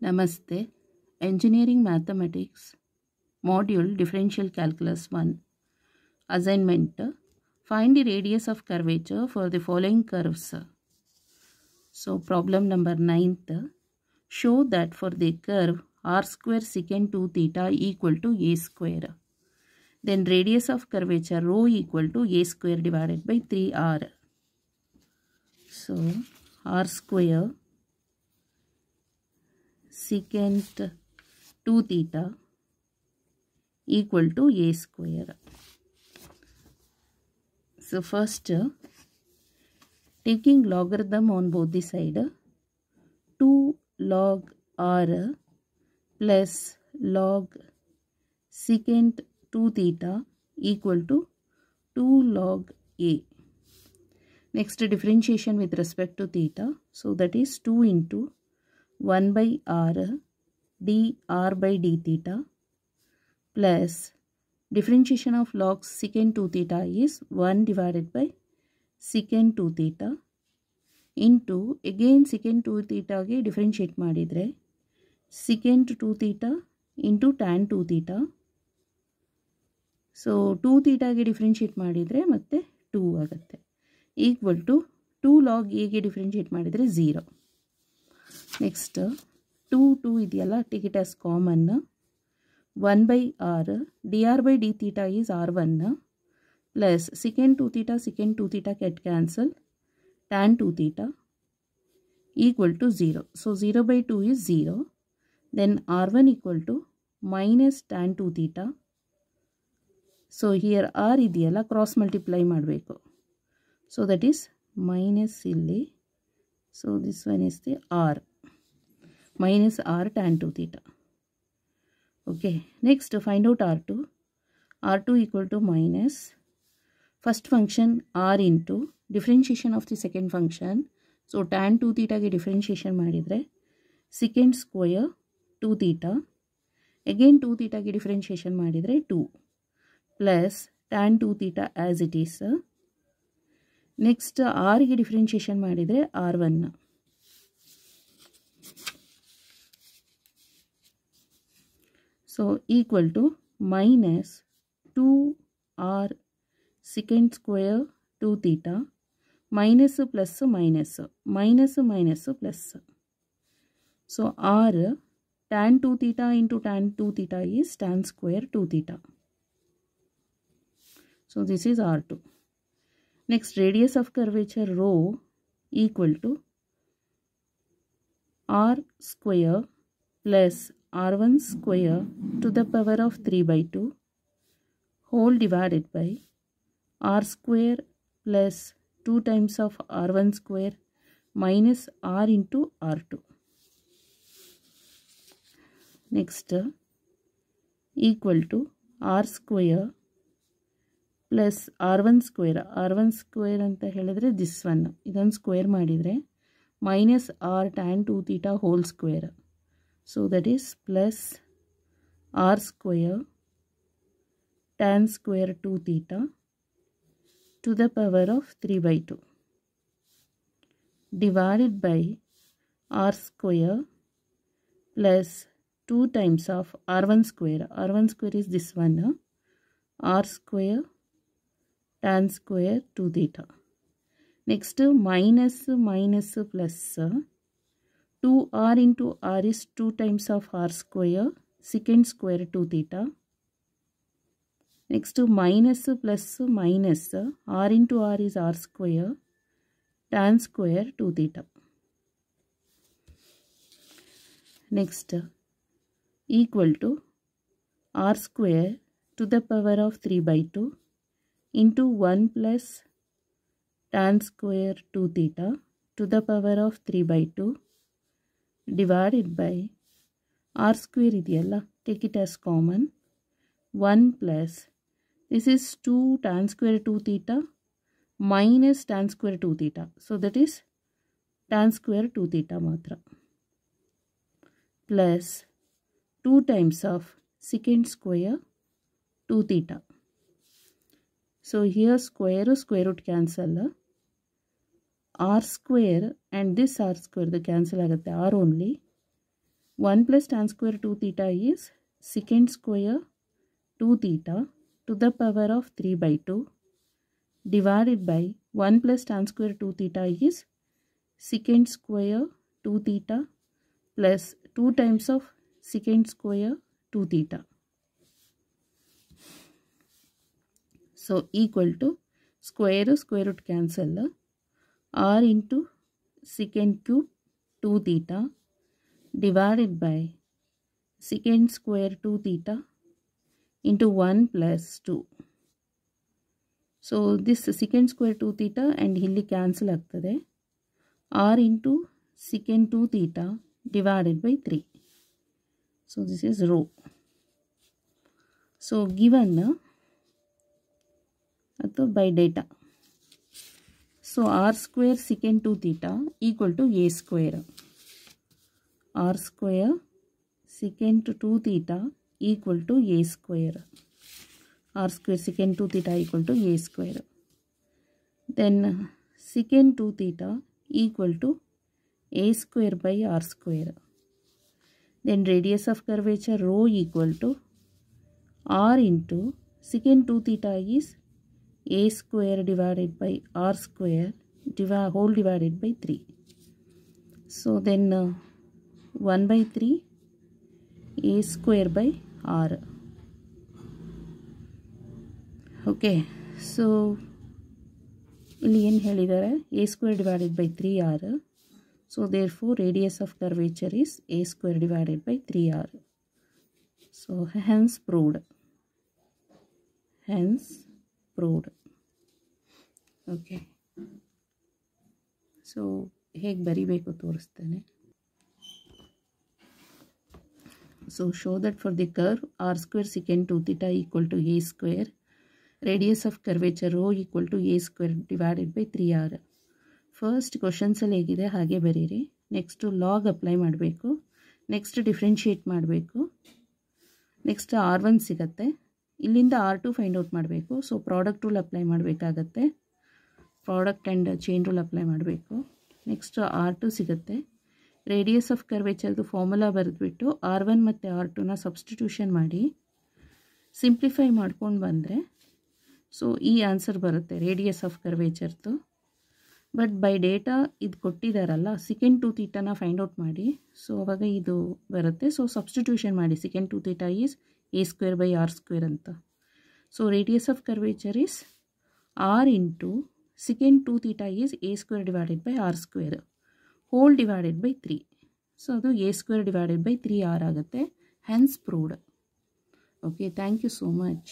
Namaste. Engineering Mathematics Module Differential Calculus 1 Assignment. Find the radius of curvature for the following curves. So problem number 9th. Show that for the curve r square secant 2 theta equal to a square. Then radius of curvature rho equal to a square divided by 3r. So r square secant 2 theta equal to a square. So first, taking logarithm on both the side, 2 log r plus log secant 2 theta equal to 2 log a. Next, differentiation with respect to theta. So that is 2 into 1 by r dr by d theta plus differentiation of log secant 2 theta is 1 divided by secant 2 theta into again secant 2 theta ಗೆ differentiate ಮಾಡಿದ್ರೆ secant 2 theta into tan 2 theta. So 2 theta ಗೆ differentiate ಮಾಡಿದ್ರೆ ಮತ್ತೆ 2 ಆಗುತ್ತೆ equal to 2 log a ಗೆ differentiate ಮಾಡಿದ್ರೆ 0. Next 2 ಇದೆಯಲ್ಲ, take it as common. 1 by r dr by d theta is r1 plus secant 2 theta get cancel, tan 2 theta equal to 0. So 0 by 2 is 0. Then r1 equal to minus tan 2 theta. So here r ಇದೆಯಲ್ಲ cross multiply ಮಾಡಬೇಕು. So that is minus ಇಲ್ಲಿ. So this one is the r minus r tan 2 theta. Okay, next find out r2. r2 equal to minus first function r into differentiation of the second function. So tan 2 theta ಗೆ differentiation ಮಾಡಿದ್ರೆ secant square 2 theta again 2 theta ಗೆ differentiation ಮಾಡಿದ್ರೆ 2 plus tan 2 theta as it is. Next r ಗೆ differentiation ಮಾಡಿದ್ರೆ r1. So equal to minus 2r secant square 2 theta minus plus minus minus minus plus. So r tan 2 theta into tan 2 theta is tan square 2 theta. So this is r2. Next, radius of curvature rho equal to r square plus r1 square to the power of 3 by 2 whole divided by r square plus 2 times of r1 square minus r into r2. Next, equal to r square plus r1 square ಅಂತ ಹೇಳಿದ್ರೆ this one ಇದೊಂದು square ಮಾಡಿದರೆ minus r tan 2 theta whole square. So that is plus r square tan square 2 theta to the power of 3 by 2 divided by r square plus 2 times of r1 square. r1 square is this one, r square tan square 2 theta. Next minus minus plus 2r into r is 2 times of r square secant square 2 theta. Next minus plus minus r into r is r square tan square 2 theta. Next equal to r square to the power of 3 by 2 into 1 plus tan square 2 theta to the power of 3 by 2 divided by r square ಇದೆಯಲ್ಲ, take it as common, 1 plus this is 2 tan square 2 theta minus tan square 2 theta. So that is tan square 2 theta ಮಾತ್ರ plus 2 times of secant square 2 theta. So here square root cancel, r square and this r square the cancel ಆಗುತ್ತೆ, r only 1 plus tan square 2 theta is secant square 2 theta to the power of 3 by 2 divided by 1 plus tan square 2 theta is secant square 2 theta plus 2 times of secant square 2 theta. So equal to square root cancel r into secant cube 2 theta divided by secant square 2 theta into 1 plus 2. So this secant square 2 theta and hilli cancel ಆಗ್ತದೆ. r into secant 2 theta divided by 3. So this is rho. So given by data. So r square secant 2 theta equal to a square. R square secant 2 theta equal to a square. R square secant 2 theta equal to a square. Then secant 2 theta equal to a square by r square. Then radius of curvature rho equal to r into secant 2 theta is a square divided by r square whole divided by 3. So then 1 by 3 a square by r. Okay, so ಇಲ್ಲಿ ಏನು ಹೇಳಿದ್ದಾರೆ a square divided by 3r. So therefore radius of curvature is a square divided by 3r. So hence proved. Okay. So ಹೇಗೆ ಬರಿಬೇಕು ತೋರಿಸ್ತೇನೆ. So show that for the curve r square secant 2 theta equal to a square, radius of curvature rho equal to a square divided by 3r. First ಕ್ವಶನ್ಸಲ್ಲಿ ಹೇಗಿದೆ ಹಾಗೆ ಬರೀರಿ. Next log apply ಮಾಡಬೇಕು. Next differentiate ಮಾಡಬೇಕು. Next r1 ಸಿಗುತ್ತೆ. ಇಲ್ಲಿಂದ r2 find out ಮಾಡಬೇಕು. So product rule apply ಮಾಡಬೇಕಾಗತ್ತೆ. Product and chain rule apply ಮಾಡಬೇಕು. ನೆಕ್ಸ್ಟ್ r2 ಸಿಗುತ್ತೆ. ರೇಡಿಯಸ್ ಆಫ್ ಕರ್ವೇಚರ್ದು ಫಾರ್ಮುಲಾ ಬರೆದ್ಬಿಟ್ಟು r1 ಮತ್ತು r2ನ ಸಬ್ಸ್ಟಿಟ್ಯೂಷನ್ ಮಾಡಿ ಸಿಂಪ್ಲಿಫೈ ಮಾಡ್ಕೊಂಡು ಬಂದರೆ ಸೊ ಈ ಆನ್ಸರ್ ಬರುತ್ತೆ ರೇಡಿಯಸ್ ಆಫ್ ಕರ್ವೇಚರ್ದು. ಬಟ್ ಬೈ ಡೇಟಾ ಇದು ಕೊಟ್ಟಿದ್ದಾರಲ್ಲ secant 2 ಥೀಟಾನ ಫೈಂಡ್ ಔಟ್ ಮಾಡಿ. ಸೊ ಅವಾಗ ಇದು ಬರುತ್ತೆ. ಸೊ ಸಬ್ಸ್ಟಿಟ್ಯೂಷನ್ ಮಾಡಿ secant 2 theta is a square by r square ಅಂತ. So radius of curvature is r into secant 2 theta is a square divided by r square whole divided by 3. So ಅದು a square divided by 3r ಆಗುತ್ತೆ. Hence proved. Okay, thank you so much.